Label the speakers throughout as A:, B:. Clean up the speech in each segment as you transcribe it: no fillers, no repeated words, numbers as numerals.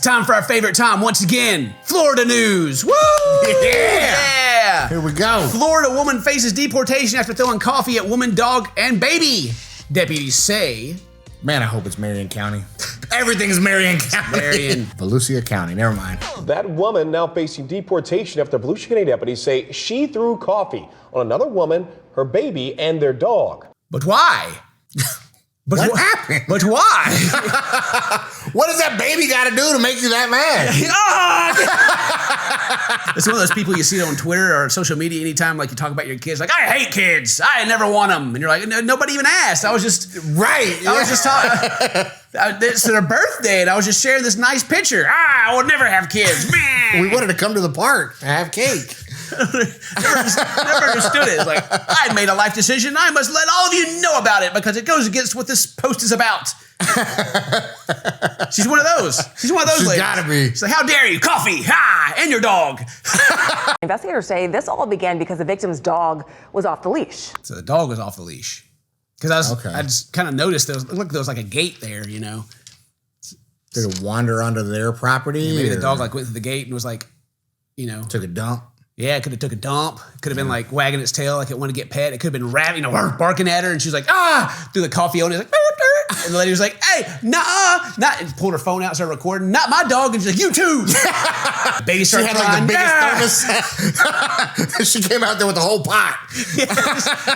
A: Time for our favorite time once again, Florida news. Woo! Yeah!
B: Here we go.
A: Florida woman faces deportation after throwing coffee at woman, dog, and baby. Deputies say.
B: Man, I hope it's Marion County. Everything's Marion County.
A: Marion.
B: Volusia County, never mind.
C: That woman now facing deportation after Volusia County deputies say she threw coffee on another woman, her baby, and their dog.
A: But why?
B: What happened?
A: But why?
B: What does that baby got to do to make you that mad?
A: It's one of those people you see on Twitter or social media anytime, like you talk about your kids, like, I hate kids. I never want them. And you're like, nobody even asked. I was just,
B: Right.
A: I was just talking. It's their birthday, and I was just sharing this nice picture. I would never have kids.
B: We wanted to come to the park to have cake.
A: never understood it. It's like, I made a life decision. I must let all of you know about it because it goes against what this post is about. She's one of those. She's one of those
B: She's
A: ladies.
B: gotta be.
A: She's like, how dare you? Coffee, ha, and your dog.
D: Investigators say this all began because the victim's dog was off the leash.
A: So the dog was off the leash. Because
B: Okay.
A: I just kind of noticed there was like a gate there, you know.
B: Did it wander onto their property?
A: Maybe the
B: or
A: dog like went to the gate and was like, you know.
B: took a dump.
A: Yeah, it could have took a dump. Could have been like wagging its tail like it wanted to get pet. It could have been barking at her, and she was like, threw the coffee on it, like, and the lady was like, hey, nah, not, and pulled her phone out, started recording, not my dog, and she's like, you too. Baby
B: She
A: started
B: had
A: crying,
B: like the
A: nah.
B: biggest thermos. She came out there with the whole pot.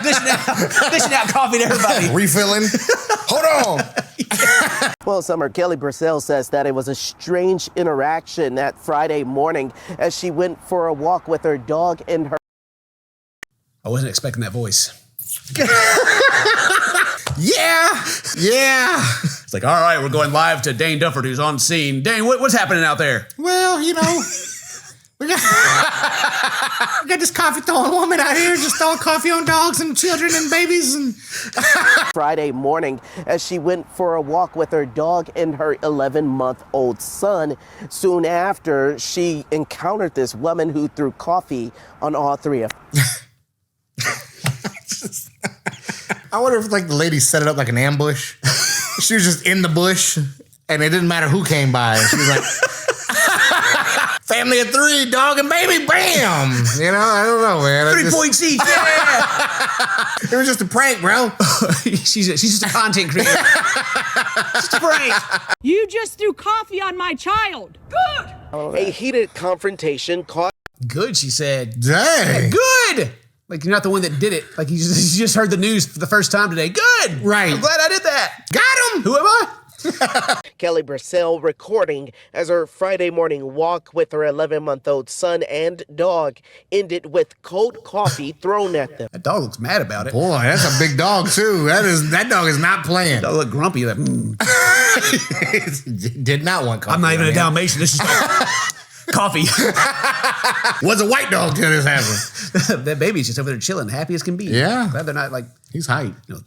A: Dishing out coffee to everybody.
B: Refilling. Hold on.
E: Well, Summer, Kelly Brissell says that it was a strange interaction that Friday morning as she went for a walk with her dog and her.
A: I wasn't expecting that voice.
B: Yeah.
A: It's like, all right, we're going live to Dane Dufford, who's on scene. Dane, what's happening out there?
B: Well, you know, we got this coffee throwing woman out here just throwing coffee on dogs and children and babies and.
E: Friday morning as she went for a walk with her dog and her 11-month-old son. Soon after, she encountered this woman who threw coffee on all three of them.
B: I wonder if like the lady set it up like an ambush. She was just in the bush and it didn't matter who came by. She was like, family of three, dog and baby, bam. You know, I don't know, man.
A: 3 points each, yeah.
B: It was just a prank, bro.
A: she's just a content creator. Just a prank.
F: You just threw coffee on my child. Good.
E: A heated confrontation caused.
A: Good, she said.
B: Dang.
A: Good. Like, you're not the one that did it. Like, you just heard the news for the first time today. Good.
B: Right.
A: I'm glad I did that.
B: Got him.
A: Who am I?
E: Kelly Brissell recording as her Friday morning walk with her 11-month-old son and dog ended with cold coffee thrown at them.
A: That dog looks mad about it.
B: Boy, that's a big dog too. That dog is not playing.
A: Dog look grumpy. Like,
B: Did not want coffee.
A: I'm not even a
B: man.
A: Dalmatian. This is coffee.
B: Was a white dog till this happened.
A: That baby's just over there chilling, happy as can be.
B: Yeah.
A: Glad they're not like,
B: He's hype.
A: you know,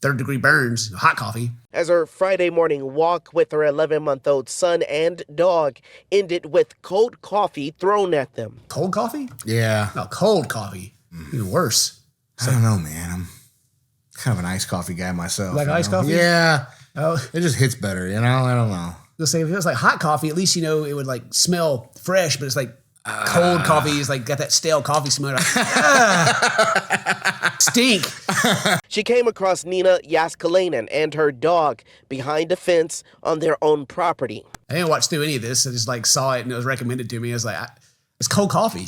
A: 3rd-degree burns, hot coffee.
E: As her Friday morning walk with her 11-month-old son and dog ended with cold coffee thrown at them.
A: Cold coffee?
B: Yeah.
A: No, cold coffee. Even worse.
B: I don't know, man. I'm kind of an iced coffee guy myself.
A: Like
B: you
A: iced
B: know?
A: coffee?
B: Yeah.
A: Oh,
B: It just hits better, you know? I don't know.
A: let's say if it was like hot coffee, at least, you know, it would like smell fresh, but it's like cold coffee is like got that stale coffee smell. Like, stink.
E: She came across Nina Yaskalainen and her dog behind a fence on their own property.
A: I didn't watch through any of this. I just like saw it and it was recommended to me. I was like, it's cold coffee.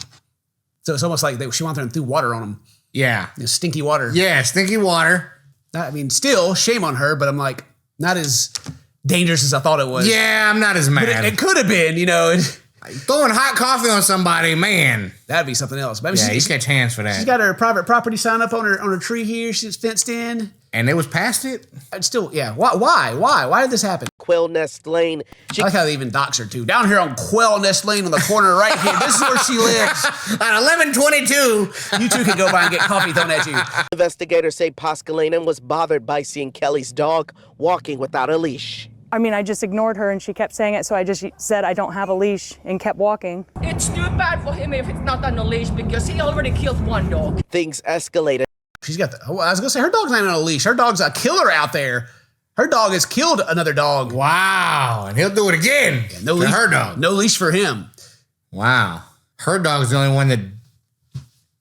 A: So it's almost like she went there and threw water on them.
B: Yeah.
A: You know, stinky water.
B: Yeah, stinky water.
A: I mean, still, shame on her, but I'm like, not as dangerous as I thought it was.
B: Yeah, I'm not as mad.
A: But it could have been, you know.
B: Throwing hot coffee on somebody, man.
A: That'd be something else. Maybe
B: Yeah, you catch hands for that.
A: She's got her private property sign up on her tree here. She's fenced in.
B: And it was past it?
A: I'd still, yeah. Why did this happen?
E: Quail Nest Lane.
A: I like how they even dox her too. Down here on Quail Nest Lane on the corner right here. This is where she lives.
B: At 1122.
A: You two can go by and get coffee thrown at you.
E: Investigators say Pascalinen was bothered by seeing Kelly's dog walking without a leash.
F: I mean, I just ignored her and she kept saying it, so I just said I don't have a leash and kept walking.
G: It's too bad for him if it's not on a leash because he already killed one dog.
E: Things escalated.
A: She's got I was gonna say her dog's not even on a leash. Her dog's a killer out there. Her dog has killed another dog.
B: Wow. And he'll do it again.
A: No
B: to
A: leash.
B: her dog.
A: No leash for him.
B: Wow. Her dog's the only one that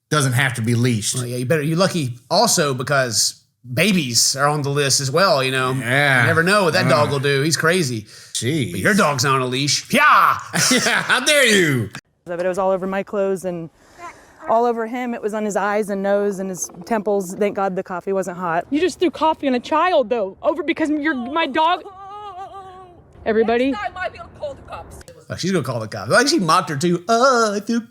B: doesn't have to be leashed.
A: Well, yeah, you're lucky also because babies are on the list as well, you know.
B: Yeah.
A: You never know what that dog will do. He's crazy.
B: Jeez.
A: But your dog's not on a leash. Yeah.
B: Yeah, how dare you?
F: But it was all over my clothes and all over him. It was on his eyes and nose and his temples. Thank God the coffee wasn't hot.
H: You just threw coffee on a child, though, over because you're my dog. Everybody.
G: Next time I will call the cops.
A: Oh, she's gonna call the cops. Like she mocked her too. I threw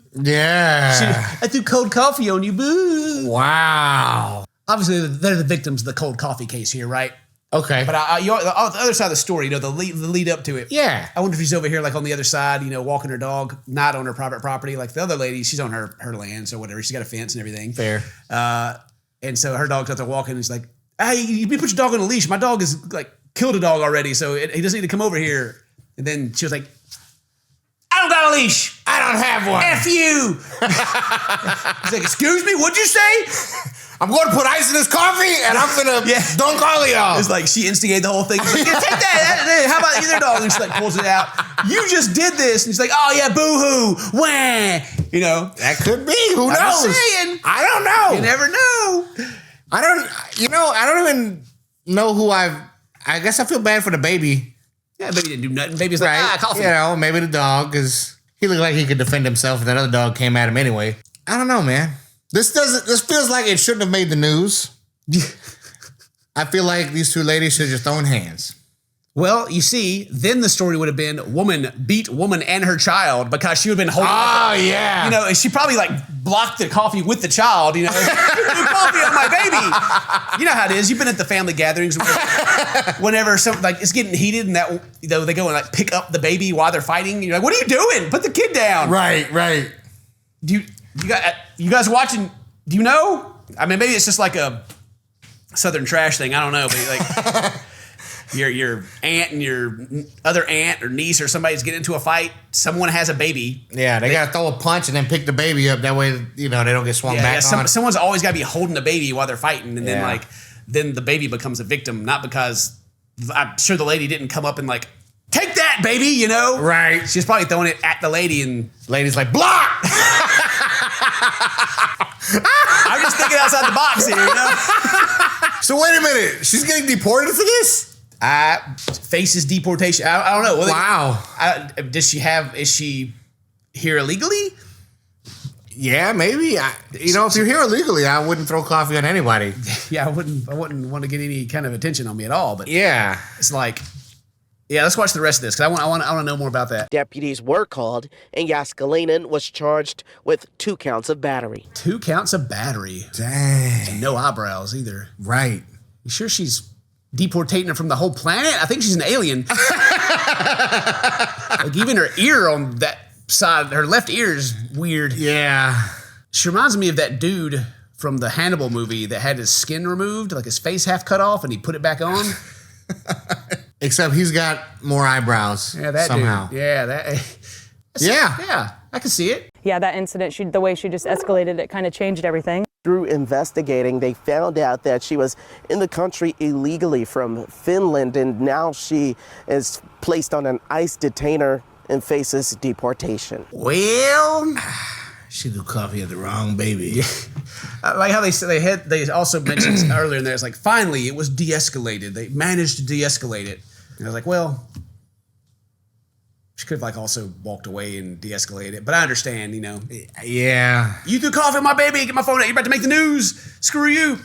A: cold coffee on you. Boo.
B: Wow.
A: Obviously, they're the victims of the cold coffee case here, right?
B: Okay.
A: But on the other side of the story, you know, the lead up to it.
B: Yeah.
A: I wonder if she's over here, like on the other side, you know, walking her dog, not on her private property. Like the other lady, she's on her land, so whatever. She's got a fence and everything.
B: Fair.
A: And so her dog's out there walking, and she's like, "Hey, you put your dog on a leash. My dog is like killed a dog already, so he doesn't need to come over here." And then she was like, "I don't got a leash.
B: I don't have one.
A: F you." He's like, "Excuse me, what'd you say?"
B: I'm going to put ice in this coffee, and I'm going to don't call y'all.
A: It's like she instigated the whole thing. She's like, "Yeah, take that. How about either dog?" And she like pulls it out. "You just did this." And she's like, "Oh yeah, boo-hoo. Wah." You know?
B: That could be. Who knows?
A: I'm just saying.
B: I don't know.
A: You never know.
B: I don't even know who I guess I feel bad for the baby.
A: Yeah, baby didn't do nothing. Baby's like, coffee.
B: You know, maybe the dog, because he looked like he could defend himself, and that other dog came at him anyway. I don't know, man. This feels like it shouldn't have made the news. I feel like these two ladies should have just thrown hands.
A: Well, you see, then the story would have been woman beat woman and her child because she would have been holding.
B: Oh, yeah.
A: You know, she probably like blocked the coffee with the child. You know, "You threw coffee on my baby." You know how it is. You've been at the family gatherings whenever something like it's getting heated and that they go and like pick up the baby while they're fighting. You're like, "What are you doing? Put the kid down."
B: Right.
A: You guys watching? Do you know? I mean, maybe it's just like a Southern trash thing. I don't know, but like. Your aunt and your other aunt or niece or somebody's getting into a fight. Someone has a baby.
B: Yeah, they got to throw a punch and then pick the baby up. That way, you know, they don't get swung back on.
A: Someone's always got to be holding the baby while they're fighting. And
B: Yeah.
A: then the baby becomes a victim, not because I'm sure the lady didn't come up and like, "Take that, baby," you know?
B: Right.
A: She's probably throwing it at the lady and
B: Lady's like, block!
A: I'm just thinking outside the box here, you know?
B: So wait a minute. She's getting deported for this?
A: Faces deportation. I don't know.
B: Wow.
A: Is she here illegally?
B: Yeah, maybe. If you're here illegally, I wouldn't throw coffee on anybody.
A: Yeah, I wouldn't want to get any kind of attention on me at all. But
B: Yeah.
A: it's like, yeah, let's watch the rest of this because I want to know more about that.
E: Deputies were called, and Yaskalainen was charged with 2 counts of battery.
A: 2 counts of battery.
B: Dang.
A: And no eyebrows either.
B: Right.
A: You sure she's deportating her from the whole planet? I think she's an alien. Like even her ear on that side, her left ear is weird.
B: Yeah.
A: She reminds me of that dude from the Hannibal movie that had his skin removed, like his face half cut off, and he put it back on.
B: Except he's got more eyebrows.
A: Yeah, that
B: somehow.
A: dude. Yeah, that. Yeah, I can see it.
F: Yeah, that incident, the way she just escalated it kind of changed everything.
E: Through investigating, they found out that she was in the country illegally from Finland, and now she is placed on an ICE detainer and faces deportation.
A: Well,
B: She threw coffee at the wrong baby.
A: I like how they also mentioned earlier in there, it's like, finally, it was de-escalated. They managed to de-escalate it. And I was like, well, she could have like also walked away and de-escalated it. But I understand, you know.
B: Yeah.
A: You threw coffee on my baby, get my phone out, you're about to make the news. Screw you.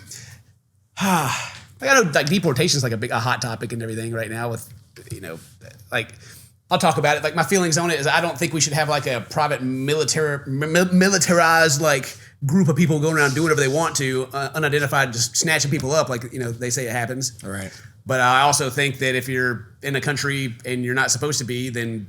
A: I know like deportation is like a hot topic and everything right now with, you know, like I'll talk about it. Like my feelings on it is I don't think we should have like a private militarized like group of people going around doing whatever they want to, unidentified, just snatching people up like, you know, they say it happens.
B: All right.
A: But I also think that if you're in a country and you're not supposed to be, then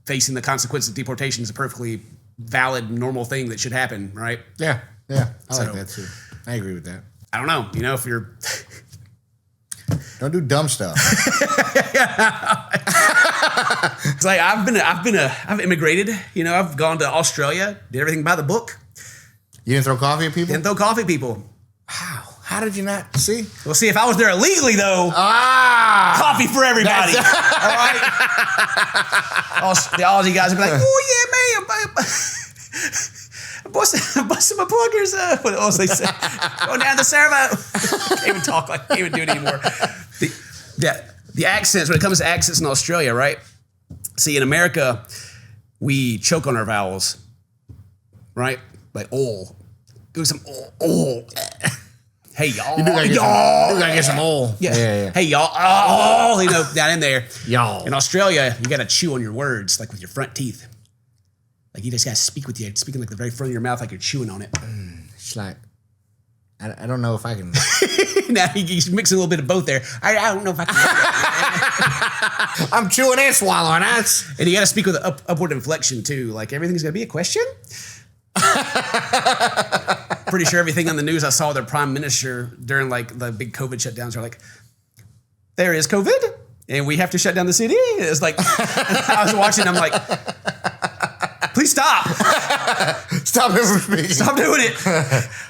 A: facing the consequences of deportation is a perfectly valid, normal thing that should happen, right?
B: Yeah. Yeah. I like
A: So-
B: that too. I agree with that.
A: I don't know. You know, if you're
B: Don't do dumb stuff.
A: It's like I've immigrated. You know, I've gone to Australia, did everything by the book.
B: You didn't throw coffee at people?
A: Didn't throw coffee at people.
B: Wow. How did you not see?
A: Well, see, if I was there illegally, though, coffee for everybody. All right? The Aussie guys would be like, oh, yeah, man. I'm busting my pluggers up. What else they say? Going down the servo. Can't even talk like, can't even do it anymore. The accents, when it comes to accents in Australia, right? See, in America, we choke on our vowels, right? Like, oh. Give me some, oh. Hey, y'all.
B: You gotta get some oil.
A: Yeah. Hey, y'all. Oh, you know, down in there.
B: Y'all.
A: In Australia, you got to chew on your words, like with your front teeth. Like you just got to speak with you, speaking like the very front of your mouth, like you're chewing on it.
B: It's like, I don't know if I can.
A: Now he's mixing a little bit of both there. I don't know if I can.
B: I'm chewing and swallowing.
A: And you got to speak with an upward inflection too. Like everything's going to be a question. Pretty sure everything on the news I saw their prime minister during like the big COVID shutdowns are like, there is COVID and we have to shut down the city. It's like, I was watching, I'm like, please stop.
B: Stop him from speaking.
A: Stop doing it.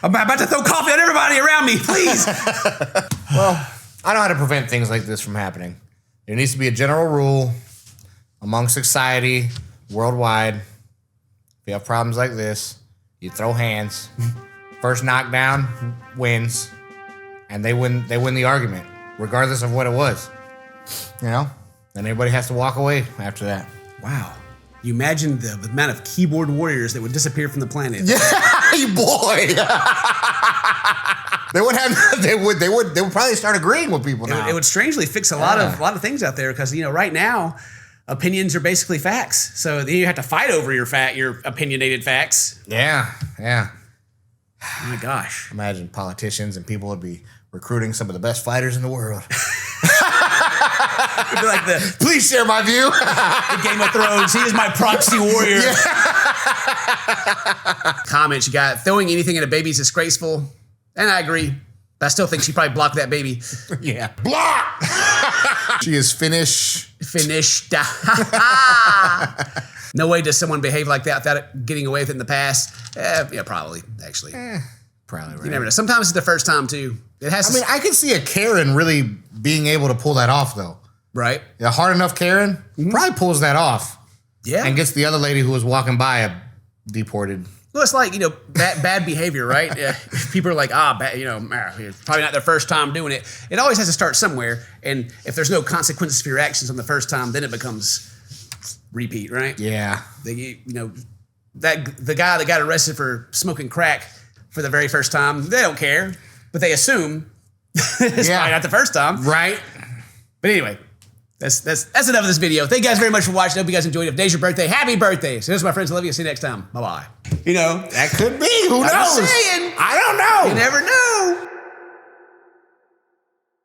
A: I'm about to throw coffee on everybody around me, please.
B: Well, I know how to prevent things like this from happening. There needs to be a general rule among society worldwide. If you have problems like this, you throw hands. First knockdown wins, and they win the argument, regardless of what it was. You know? Then everybody has to walk away after that.
A: Wow. You imagine the amount of keyboard warriors that would disappear from the planet.
B: Yeah, boy. They would probably start agreeing with people now.
A: It would strangely fix a lot of things out there because, you know, right now opinions are basically facts. So then you have to fight over your opinionated facts.
B: Yeah.
A: Oh my gosh.
B: Imagine politicians and people would be recruiting some of the best fighters in the world.
A: It'd be like
B: please share my view.
A: The Game of Thrones. He is my proxy warrior.
B: Yeah.
A: Comments you got. Throwing anything at a baby is disgraceful. And I agree. But I still think she probably blocked that baby.
B: Yeah. Block! She is finished.
A: No way does someone behave like that without getting away with it in the past. Yeah, probably, actually.
B: Probably right.
A: You never know. Sometimes it's the first time, too.
B: I can see a Karen really being able to pull that off, though.
A: Right.
B: A hard enough Karen probably pulls that off.
A: Yeah.
B: And gets the other lady who was walking by deported.
A: Well, it's like, you know, bad behavior, right? People are like, it's probably not their first time doing it. It always has to start somewhere. And if there's no consequences for your actions on the first time, then it becomes repeat, right?
B: Yeah.
A: The guy that got arrested for smoking crack for the very first time, they don't care, but they assume it's probably not the first time.
B: Right.
A: But anyway, that's enough of this video. Thank you guys very much for watching. I hope you guys enjoyed it. If today's your birthday, happy birthday. So this is my friends. I love you. See you next time. Bye-bye. You know.
B: That could be. Who knows?
A: I'm saying.
B: I don't know.
A: You never know.